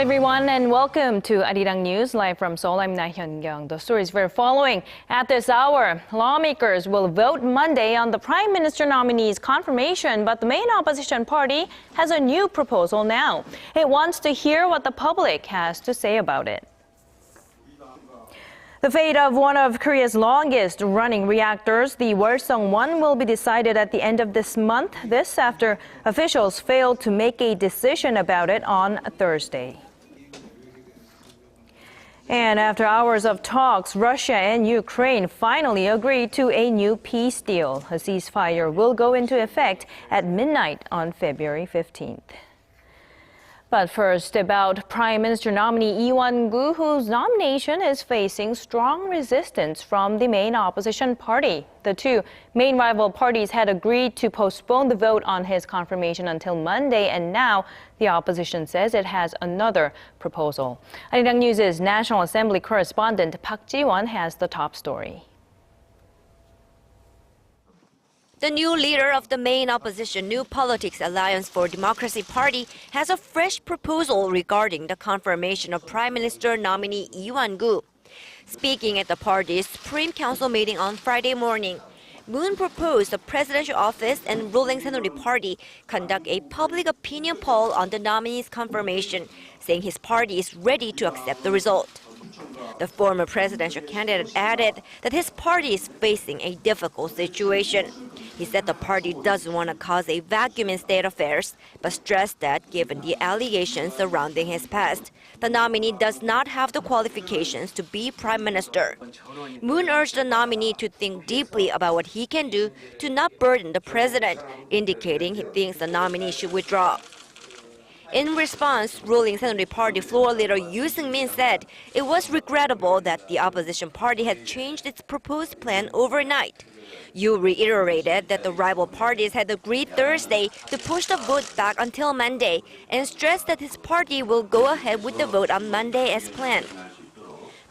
everyone, and welcome to ARIRANG News live from Seoul. I'm Na Hyun-kyung. The stories we're following at this hour. Lawmakers will vote Monday on the Prime Minister nominee's confirmation, but the main opposition party has a new proposal now. It wants to hear what the public has to say about it. The fate of one of Korea's longest-running reactors, the Worldrenowned, will be decided at the end of this month. This after officials failed to make a decision about it on Thursday. And after hours of talks, Russia and Ukraine finally agreed to a new peace deal. A ceasefire will go into effect at midnight on February 15th. But first, about Prime Minister nominee Lee Wan-koo, whose nomination is facing strong resistance from the main opposition party. The two main rival parties had agreed to postpone the vote on his confirmation until Monday, and now the opposition says it has another proposal. ARIRANG News' National Assembly correspondent Park Ji-won has the top story. The new leader of the main opposition New Politics Alliance for Democracy Party has a fresh proposal regarding the confirmation of Prime Minister nominee Lee Wan-koo. Speaking at the party's Supreme Council meeting on Friday morning, Moon proposed the presidential office and ruling Saenuri Party conduct a public opinion poll on the nominee's confirmation, saying his party is ready to accept the result. The former presidential candidate added that his party is facing a difficult situation. He said the party doesn't want to cause a vacuum in state affairs, but stressed that given the allegations surrounding his past, the nominee does not have the qualifications to be prime minister. Moon urged the nominee to think deeply about what he can do to not burden the president, indicating he thinks the nominee should withdraw. In response, ruling Saenuri Party floor leader Yoo Seung-min said it was regrettable that the opposition party had changed its proposed plan overnight. Yoo reiterated that the rival parties had agreed Thursday to push the vote back until Monday and stressed that his party will go ahead with the vote on Monday as planned.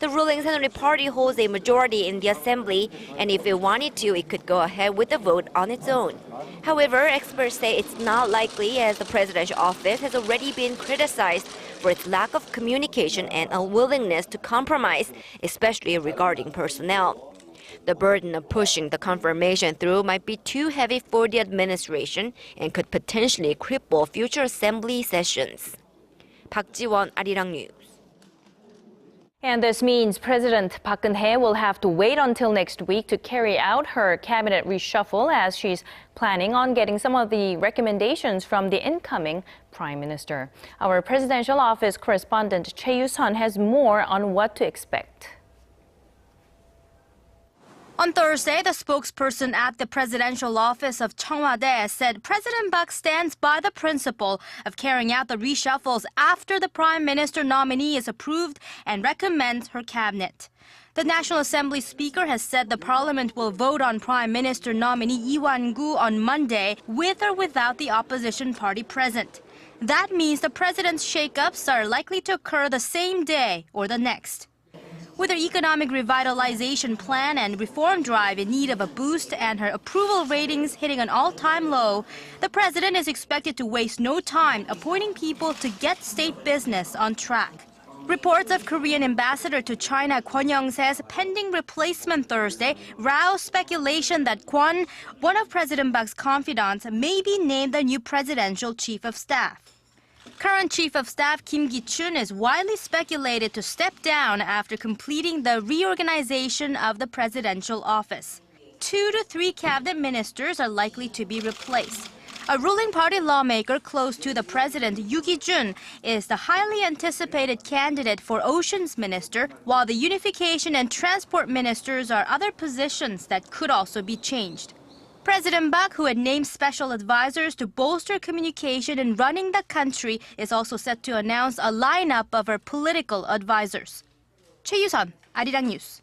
The ruling Saenuri Party holds a majority in the assembly, and if it wanted to, it could go ahead with the vote on its own. However, experts say it's not likely, as the presidential office has already been criticized for its lack of communication and unwillingness to compromise, especially regarding personnel. The burden of pushing the confirmation through might be too heavy for the administration and could potentially cripple future assembly sessions. Park Ji-won, ARIRANG News. And this means President Park Geun-hye will have to wait until next week to carry out her cabinet reshuffle, as she's planning on getting some of the recommendations from the incoming prime minister. Our presidential office correspondent Choi Yu-sun has more on what to expect. On Thursday, the spokesperson at the presidential office of Cheongwade said President Park stands by the principle of carrying out the reshuffles after the prime minister nominee is approved and recommends her cabinet. The National Assembly Speaker has said the parliament will vote on Prime Minister nominee Lee Wan-koo on Monday, with or without the opposition party present. That means the president's shakeups are likely to occur the same day or the next. With her economic revitalization plan and reform drive in need of a boost and her approval ratings hitting an all-time low, the president is expected to waste no time appointing people to get state business on track. Reports of Korean ambassador to China Kwon Young-se's pending replacement Thursday roused speculation that Kwon, one of President Park's confidants, may be named the new presidential chief of staff. Current Chief of Staff Kim Ki-chun is widely speculated to step down after completing the reorganization of the presidential office. 2 to 3 cabinet ministers are likely to be replaced. A ruling party lawmaker close to the president, Yoo Ki-jun, is the highly anticipated candidate for Oceans Minister, while the Unification and Transport Ministers are other positions that could also be changed. President Park, who had named special advisors to bolster communication in running the country, is also set to announce a lineup of her political advisors. Choi Yu-sun, ARIRANG News.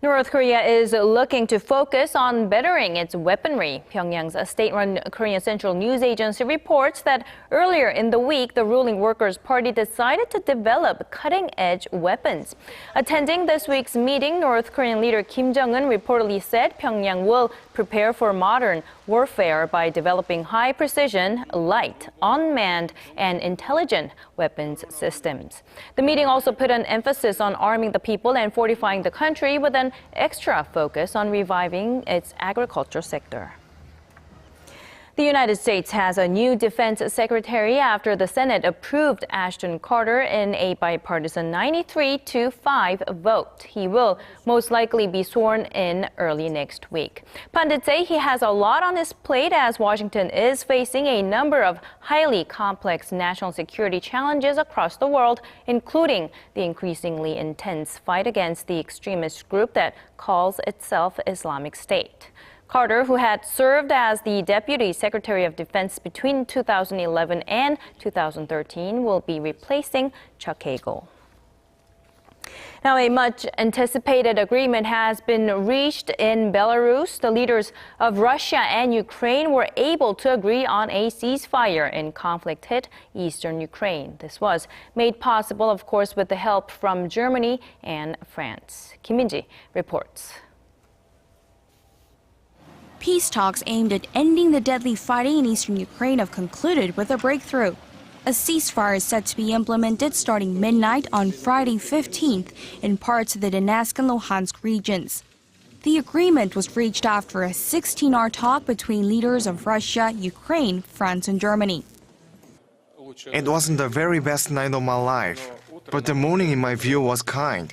North Korea is looking to focus on bettering its weaponry. Pyongyang's state-run Korean Central News Agency reports that earlier in the week, the ruling Workers' Party decided to develop cutting-edge weapons. Attending this week's meeting, North Korean leader Kim Jong-un reportedly said Pyongyang will prepare for modern warfare by developing high-precision, light, unmanned, and intelligent weapons systems. The meeting also put an emphasis on arming the people and fortifying the country with an extra focus on reviving its agriculture sector. The United States has a new defense secretary after the Senate approved Ashton Carter in a bipartisan 93-5 vote. He will most likely be sworn in early next week. Pundits say he has a lot on his plate as Washington is facing a number of highly complex national security challenges across the world, including the increasingly intense fight against the extremist group that calls itself Islamic State. Carter, who had served as the Deputy Secretary of Defense between 2011 and 2013, will be replacing Chuck Hagel. Now, a much-anticipated agreement has been reached in Belarus. The leaders of Russia and Ukraine were able to agree on a ceasefire in conflict-hit eastern Ukraine. This was made possible, of course, with the help from Germany and France. Kim Min-ji reports. Peace talks aimed at ending the deadly fighting in eastern Ukraine have concluded with a breakthrough. A ceasefire is set to be implemented starting midnight on Friday 15th in parts of the Donetsk and Luhansk regions. The agreement was reached after a 16-hour talk between leaders of Russia, Ukraine, France, and Germany. It wasn't the very best night of my life, but the morning in my view was kind,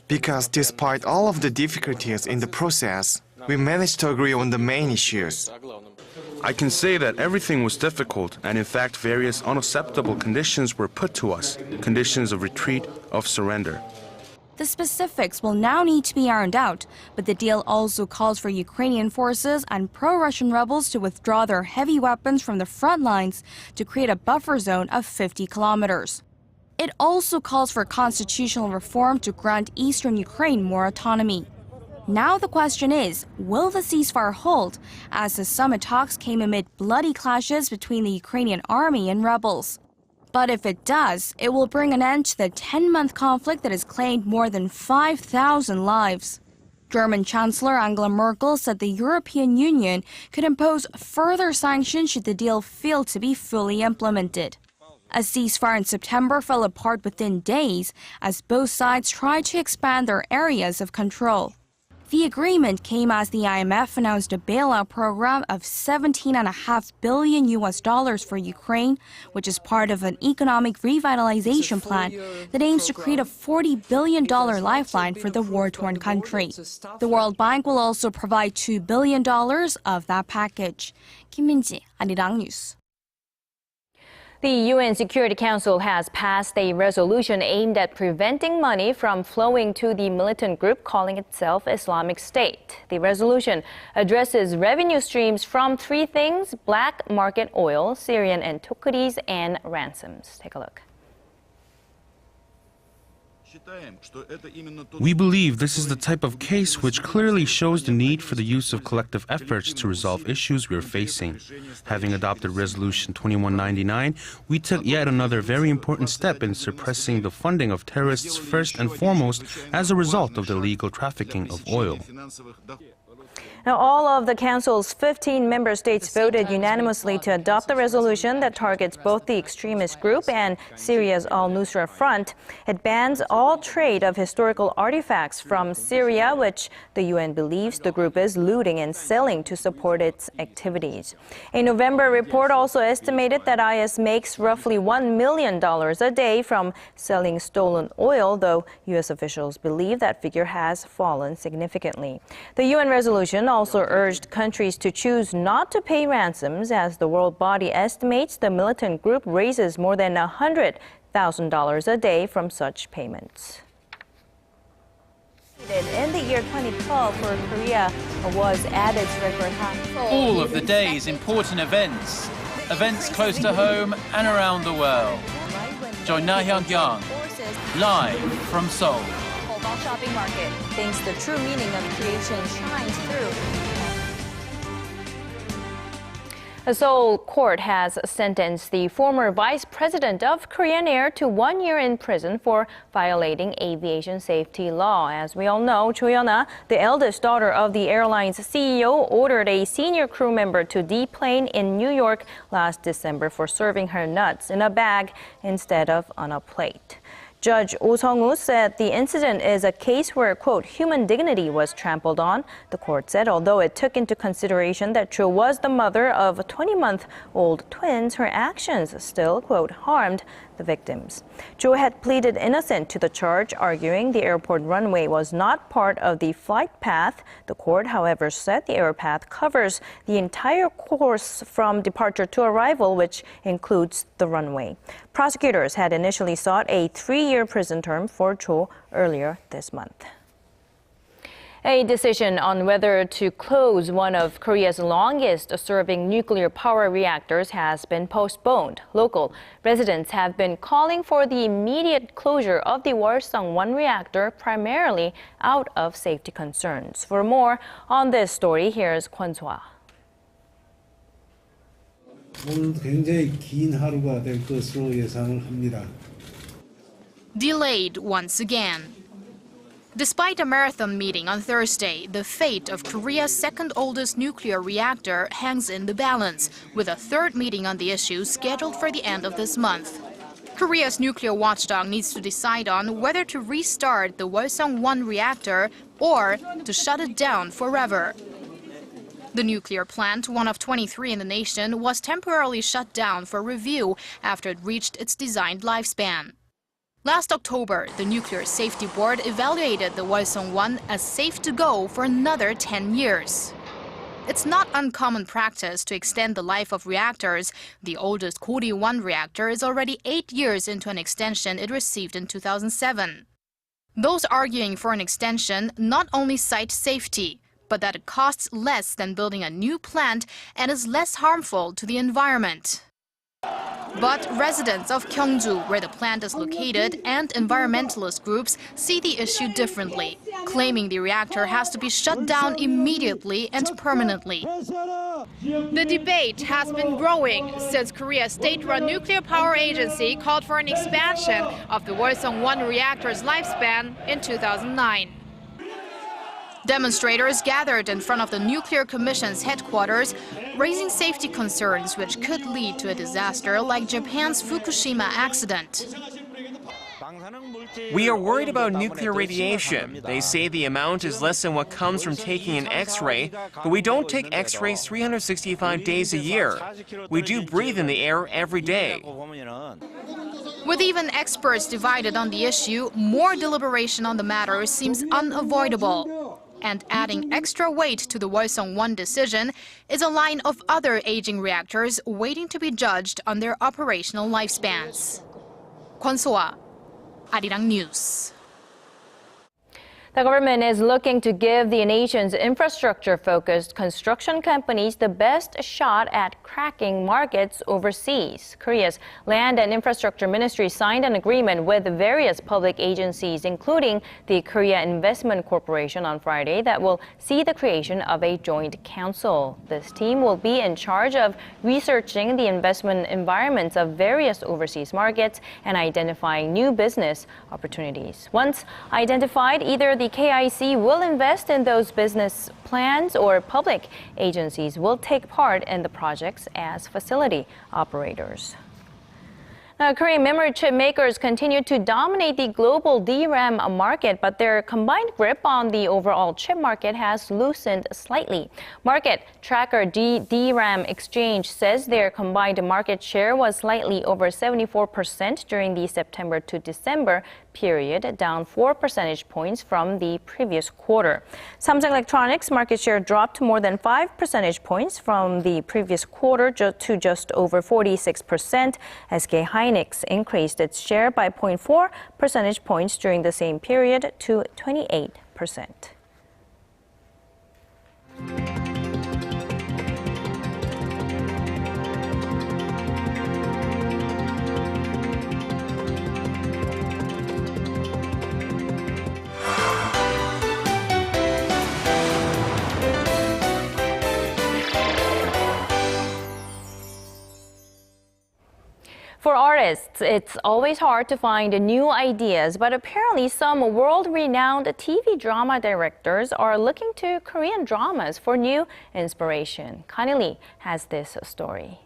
because despite all of the difficulties in the process, we managed to agree on the main issues. I can say that everything was difficult, and in fact various unacceptable conditions were put to us, conditions of retreat, of surrender. The specifics will now need to be ironed out, but the deal also calls for Ukrainian forces and pro-Russian rebels to withdraw their heavy weapons from the front lines to create a buffer zone of 50 kilometers. It also calls for constitutional reform to grant eastern Ukraine more autonomy. Now the question is, will the ceasefire hold, as the summit talks came amid bloody clashes between the Ukrainian army and rebels? But if it does, it will bring an end to the 10-month conflict that has claimed more than 5,000 lives. German Chancellor Angela Merkel said the European Union could impose further sanctions should the deal fail to be fully implemented. A ceasefire in September fell apart within days as both sides tried to expand their areas of control. The agreement came as the IMF announced a bailout program of $17.5 billion for Ukraine, which is part of an economic revitalization plan that aims to create a $40 billion lifeline for the war-torn country. The World Bank will also provide $2 billion of that package. Kim Min-ji, ARIRANG News. The UN Security Council has passed a resolution aimed at preventing money from flowing to the militant group calling itself Islamic State. The resolution addresses revenue streams from three things: black market oil, Syrian antiquities, and ransoms. Take a look. We believe this is the type of case which clearly shows the need for the use of collective efforts to resolve issues we are facing. Having adopted Resolution 2199, we took yet another very important step in suppressing the funding of terrorists first and foremost as a result of the illegal trafficking of oil. Now, all of the Council's 15 member states voted unanimously to adopt the resolution that targets both the extremist group and Syria's al-Nusra Front. It bans all trade of historical artifacts from Syria, which the UN believes the group is looting and selling to support its activities. A November report also estimated that IS makes roughly $1 million a day from selling stolen oil, though U.S. officials believe that figure has fallen significantly. The UN resolution also urged countries to choose not to pay ransoms, as the world body estimates the militant group raises more than $100,000 a day from such payments. In the year 2012, for Korea was at its record high. All of the day's important events close to home and around the world. Join Na Hyun-kyung live from Seoul. Shopping market thinks the true meaning of creation shines through. A Seoul court has sentenced the former vice president of Korean Air to 1 year in prison for violating aviation safety law. As we all know, Cho Yeon-ah, the eldest daughter of the airline's CEO, ordered a senior crew member to deplane in New York last December for serving her nuts in a bag instead of on a plate. Judge Oh Sung-woo said the incident is a case where, quote, human dignity was trampled on. The court said although it took into consideration that Cho was the mother of 20-month-old twins, her actions still, quote, harmed the victims. Cho had pleaded innocent to the charge, arguing the airport runway was not part of the flight path. The court, however, said the air path covers the entire course from departure to arrival, which includes the runway. Prosecutors had initially sought a 3-year prison term for Cho earlier this month. A decision on whether to close one of Korea's longest-serving nuclear power reactors has been postponed. Local residents have been calling for the immediate closure of the Walsung-1 reactor, primarily out of safety concerns. For more on this story, here's Kwon So-ah. 오늘 굉장히 긴 하루가 될 것으로 예상을 합니다. Delayed once again. Despite a marathon meeting on Thursday, the fate of Korea's second oldest nuclear reactor hangs in the balance, with a third meeting on the issue scheduled for the end of this month. Korea's nuclear watchdog needs to decide on whether to restart the Walsung-1 reactor or to shut it down forever. The nuclear plant, one of 23 in the nation, was temporarily shut down for review after it reached its designed lifespan. Last October, the Nuclear Safety Board evaluated the Walsung-1 as safe to go for another 10 years. It's not uncommon practice to extend the life of reactors. The oldest Kori-1 reactor is already 8 years into an extension it received in 2007. Those arguing for an extension not only cite safety, but that it costs less than building a new plant and is less harmful to the environment. But residents of Gyeongju, where the plant is located, and environmentalist groups see the issue differently, claiming the reactor has to be shut down immediately and permanently. The debate has been growing since Korea's state-run nuclear power agency called for an expansion of the Walsung-1 reactor's lifespan in 2009. Demonstrators gathered in front of the Nuclear Commission's headquarters, raising safety concerns which could lead to a disaster like Japan's Fukushima accident. We are worried about nuclear radiation. They say the amount is less than what comes from taking an X-ray, but we don't take X-rays 365 days a year. We do breathe in the air every day. With even experts divided on the issue, more deliberation on the matter seems unavoidable. And adding extra weight to the Walsung-1 decision is a line of other aging reactors waiting to be judged on their operational lifespans. Kwon So-ah, ARIRANG News. The government is looking to give the nation's infrastructure-focused construction companies the best shot at cracking markets overseas. Korea's Land and Infrastructure Ministry signed an agreement with various public agencies, including the Korea Investment Corporation, on Friday that will see the creation of a joint council. This team will be in charge of researching the investment environments of various overseas markets and identifying new business opportunities. Once identified, either the KIC will invest in those business plans or public agencies will take part in the projects as facility operators. Now, Korean memory chip makers continue to dominate the global DRAM market, but their combined grip on the overall chip market has loosened slightly. Market tracker DRAM Exchange says their combined market share was slightly over 74% during the September to December period, down 4 percentage points from the previous quarter. Samsung Electronics market share dropped more than 5 percentage points from the previous quarter to just over 46%. SK Hynix increased its share by 0.4 percentage points during the same period to 28%. For artists, it's always hard to find new ideas, but apparently some world-renowned TV drama directors are looking to Korean dramas for new inspiration. Connie Lee has this story.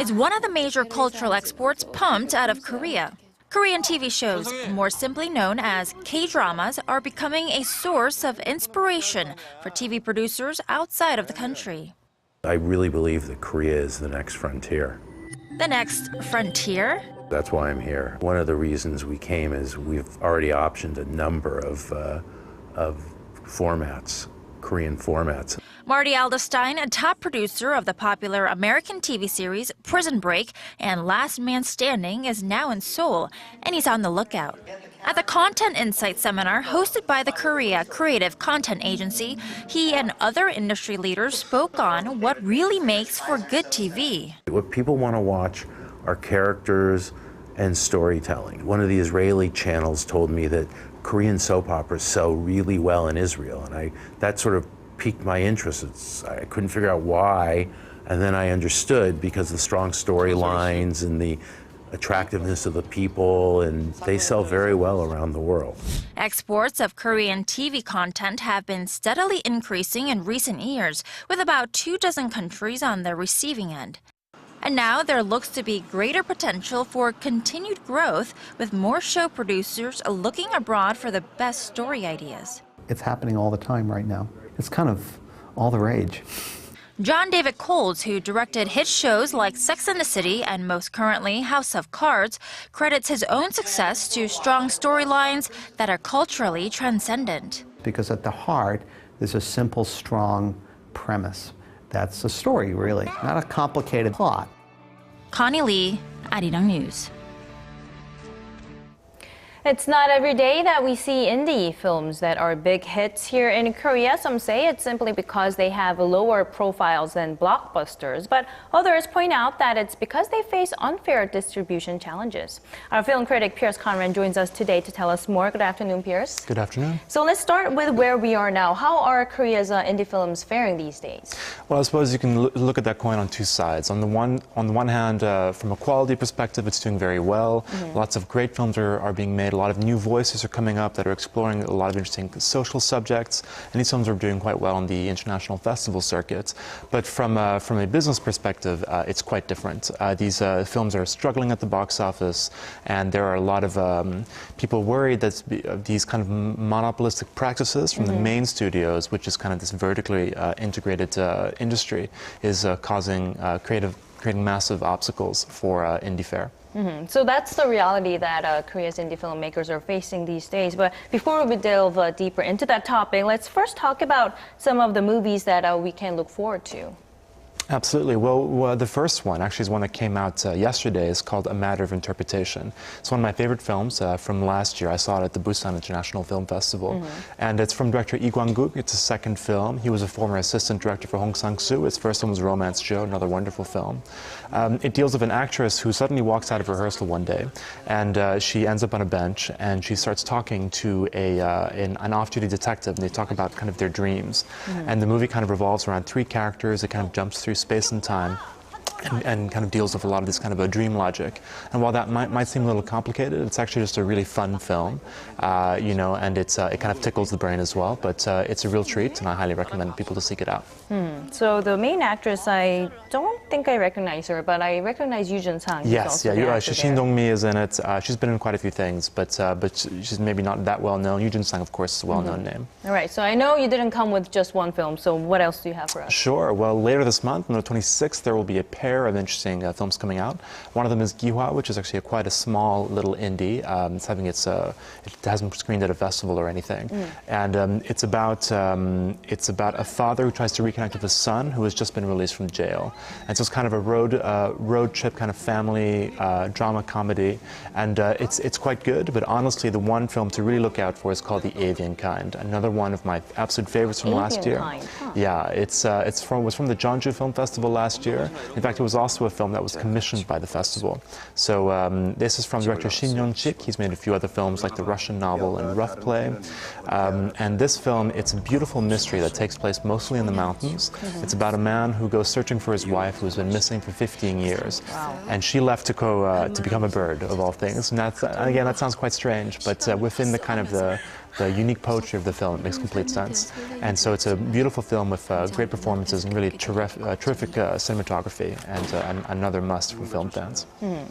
It's one of the major cultural exports pumped out of Korea. Korean TV shows, more simply known as K-dramas, are becoming a source of inspiration for TV producers outside of the country. I really believe that Korea is the next frontier. The next frontier? That's why I'm here. One of the reasons we came is we've already optioned a number of formats, Korean formats. Marty Alderstein, a top producer of the popular American TV series Prison Break and Last Man Standing, is now in Seoul, and he's on the lookout. At the Content Insight seminar hosted by the Korea Creative Content Agency, he and other industry leaders spoke on what really makes for good TV. What people want to watch are characters and storytelling. One of the Israeli channels told me that Korean soap operas sell really well in Israel, and that sort of piqued my interest. I couldn't figure out why, and then I understood because of the strong storylines and the attractiveness of the people, and they sell very well around the world. Exports of Korean TV content have been steadily increasing in recent years, with about 24 countries on the receiving end. And now there looks to be greater potential for continued growth, with more show producers looking abroad for the best story ideas. It's happening all the time right now. It's kind of all the rage. John David Coles, who directed hit shows like Sex and the City and most currently House of Cards, credits his own success to strong storylines that are culturally transcendent. Because at the heart, there's a simple, strong premise. That's a story, really, not a complicated plot. Connie Lee, ARIRANG News. It's not every day that we see indie films that are big hits here in Korea. Some say it's simply because they have lower profiles than blockbusters, but others point out that it's because they face unfair distribution challenges. Our film critic Piers Conran joins us today to tell us more. Good afternoon, Piers. Good afternoon. So let's start with where we are now. How are Korea's indie films faring these days? Well, I suppose you can look at that coin on two sides. On the one hand, from a quality perspective, it's doing very well. Lots of great films are being made. A lot of new voices are coming up that are exploring a lot of interesting social subjects, and these films are doing quite well on the international festival circuit. But from a business perspective, it's quite different. These films are struggling at the box office, and there are a lot of people worried that these kind of monopolistic practices from the main studios, which is kind of this vertically integrated industry, is creating massive obstacles for indie fare. So that's the reality that Korea's indie filmmakers are facing these days. But before we delve deeper into that topic, let's first talk about some of the movies that we can look forward to. Absolutely. Well, the first one actually is one that came out yesterday. It's called A Matter of Interpretation. It's one of my favorite films from last year. I saw it at the Busan International Film Festival. And it's from director Lee Wan-koo. It's a second film. He was a former assistant director for Hong Sang-soo. His first one was Romance Joe, another wonderful film. It deals with an actress who suddenly walks out of rehearsal one day, and she ends up on a bench, and she starts talking to an off-duty detective, and they talk about kind of their dreams. And the movie kind of revolves around three characters. It kind of jumps through space and time, and kind of deals with a lot of this kind of a dream logic. And while that might seem a little complicated, it's actually just a really fun film, you know, and it kind of tickles the brain as well. But it's a real treat, and I highly recommend people to seek it out. So the main actress, I don't think I recognize her, but I recognize Yoo Jun-sang. Yes, yeah, Shin Dong-mi is in it. She's been in quite a few things, but she's maybe not that well known. Yoo Jun-sang, of course, is a well-known name. All right, so I know you didn't come with just one film, so what else do you have for us? Sure. Well, later this month, on the 26th, there will be a pair of interesting films coming out. One of them is Gihwa, which is actually quite a small little indie. It hasn't screened at a festival or anything, and it's about a father who tries to reconnect with his son who has just been released from jail. And so it's kind of a road trip kind of family drama comedy, and it's quite good. But honestly, the one film to really look out for is called The Avian Kind, another one of my absolute favorites from last year. Yeah, it was from the Jeonju Film Festival last year. In fact, it was also a film that was commissioned by the festival. So this is from director Shin Yeon-sik. He's made a few other films like The Russian Novel and Rough Play. And this film, it's a beautiful mystery that takes place mostly in the mountains. It's about a man who goes searching for his wife who has been missing for 15 years. Wow. And she left to go to become a bird, of all things. And that's, again, that sounds quite strange, but within the kind of the unique poetry of the film, it makes complete sense. And so it's a beautiful film with great performances and really terrific cinematography, and another must for film fans.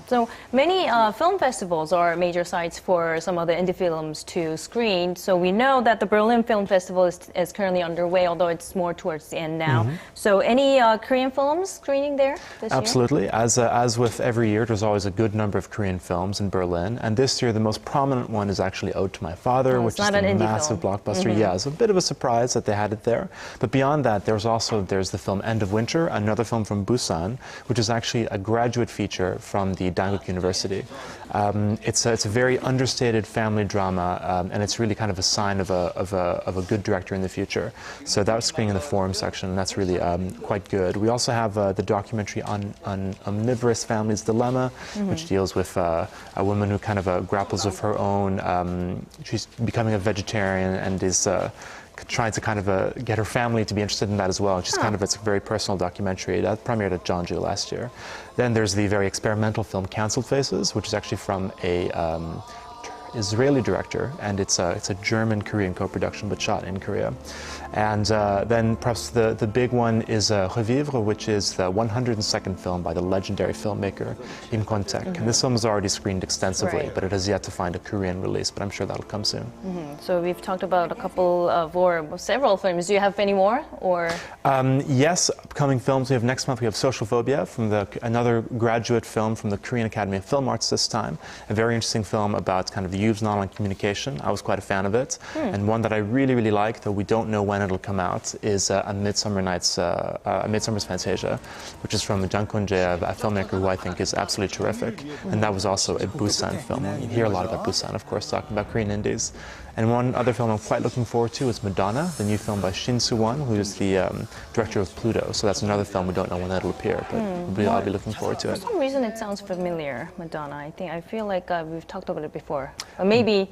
So many film festivals are major sites for some of the indie films to screen. So we know that the Berlin Film Festival is currently underway, although it's more towards the end now. So any Korean films screening there this year? Absolutely. As with every year, there's always a good number of Korean films in Berlin. And this year, the most prominent one is actually Ode to My Father, which is a massive blockbuster. Yeah, it's a bit of a surprise that they had it there. But beyond that, there's the film End of Winter, another film from Busan, which is actually a graduate feature from the Dankook University. It's a very understated family drama, and it's really kind of a sign of a good director in the future. So that was screening in the forum section, and that's really quite good. We also have the documentary on omnivorous family's dilemma, which deals with a woman who kind of grapples with her own. She's becoming a vegetarian and is trying to kind of get her family to be interested in that as well. It's a very personal documentary that premiered at Jeonju last year. Then there's the very experimental film Cancelled Faces, which is actually from a Israeli director, and it's a German-Korean co-production but shot in Korea. And then perhaps the big one is Revivre, which is the 102nd film by the legendary filmmaker Im Kwon-taek. And this film is already screened extensively, but it has yet to find a Korean release, but I'm sure that'll come soon. So we've talked about a couple of, or several films. Do you have any more? Or yes, upcoming films. Next month we have Social Phobia, from another graduate film from the Korean Academy of Film Arts this time. A very interesting film about kind of the use of online communication. I was quite a fan of it. And one that I really, really like, though we don't know when it'll come out, is A Midsummer's Fantasia, which is from Jang Kwon-jae, a filmmaker who I think is absolutely terrific. And that was also a Busan film. You hear a lot about Busan, of course, talking about Korean indies. And one other film I'm quite looking forward to is Madonna, the new film by Shin Soo-won, who is the director of Pluto. So that's another film we don't know when that'll appear, but I'll be looking forward to it. For some reason it sounds familiar, Madonna. I feel like we've talked about it before. Or maybe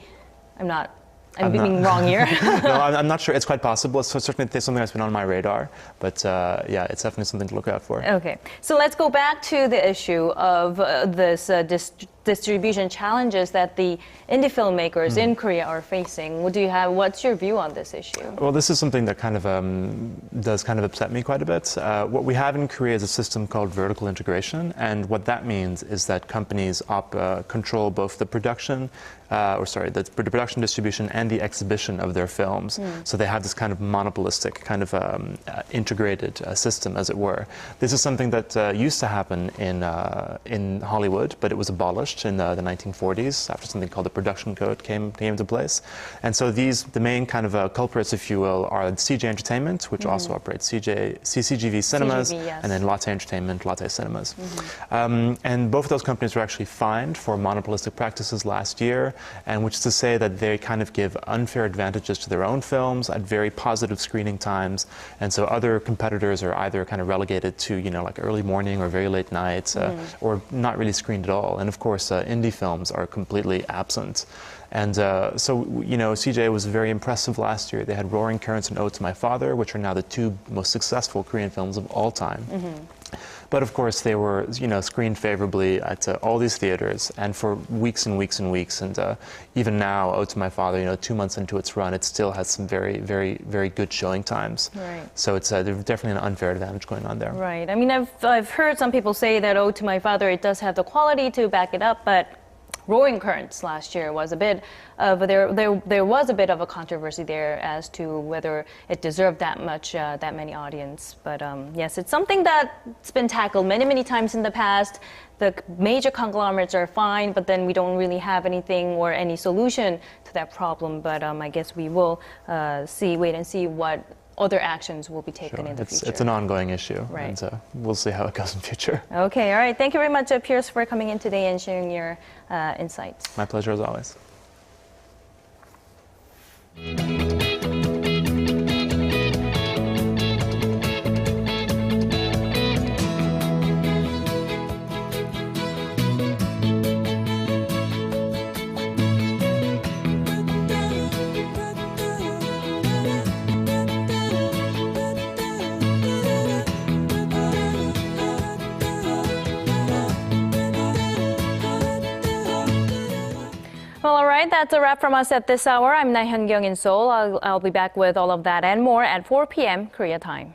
I'm being wrong here. No, I'm not sure. It's quite possible. It's certainly something that's been on my radar. But yeah, it's definitely something to look out for. Okay. So let's go back to the issue of this distribution challenges that the indie filmmakers in Korea are facing. What's your view on this issue? Well, this is something that kind of does kind of upset me quite a bit. What we have in Korea is a system called vertical integration, and what that means is that companies control both the production, the production, distribution, and the exhibition of their films. So they have this kind of monopolistic, kind of integrated system, as it were. This is something that used to happen in Hollywood, but it was abolished in the 1940s after something called the Production Code came into place. And so the main kind of culprits, if you will, are CJ Entertainment, which also operates CCGV Cinemas, and then Lotte Entertainment, Lotte Cinemas. And both of those companies were actually fined for monopolistic practices last year, and which is to say that they kind of give unfair advantages to their own films at very positive screening times. And so other competitors are either kind of relegated to, like early morning or very late nights, or not really screened at all. And of course, indie films are completely absent. And so, CJ was very impressive last year. They had Roaring Currents and Ode to My Father, which are now the two most successful Korean films of all time. But of course, they were, screened favorably at all these theaters, and for weeks and weeks and weeks. And even now, Ode to My Father, 2 months into its run, it still has some very, very, very good showing times. Right. So it's there's definitely an unfair advantage going on there. Right. I mean, I've heard some people say that Ode to My Father, it does have the quality to back it up, but Roaring Currents last year was a bit of there was a bit of a controversy there as to whether it deserved that many audience. But yes, it's something that's been tackled many times in the past. The major conglomerates are fine, but then we don't really have anything or any solution to that problem. But I guess we will wait and see what other actions will be taken in the future. It's an ongoing issue, right. And we'll see how it goes in the future. Okay, all right. Thank you very much, Pierce, for coming in today and sharing your insights. My pleasure, as always. right, that's a wrap from us at this hour. I'm Na Hyun-kyung in Seoul. I'll be back with all of that and more at 4 p.m. Korea time.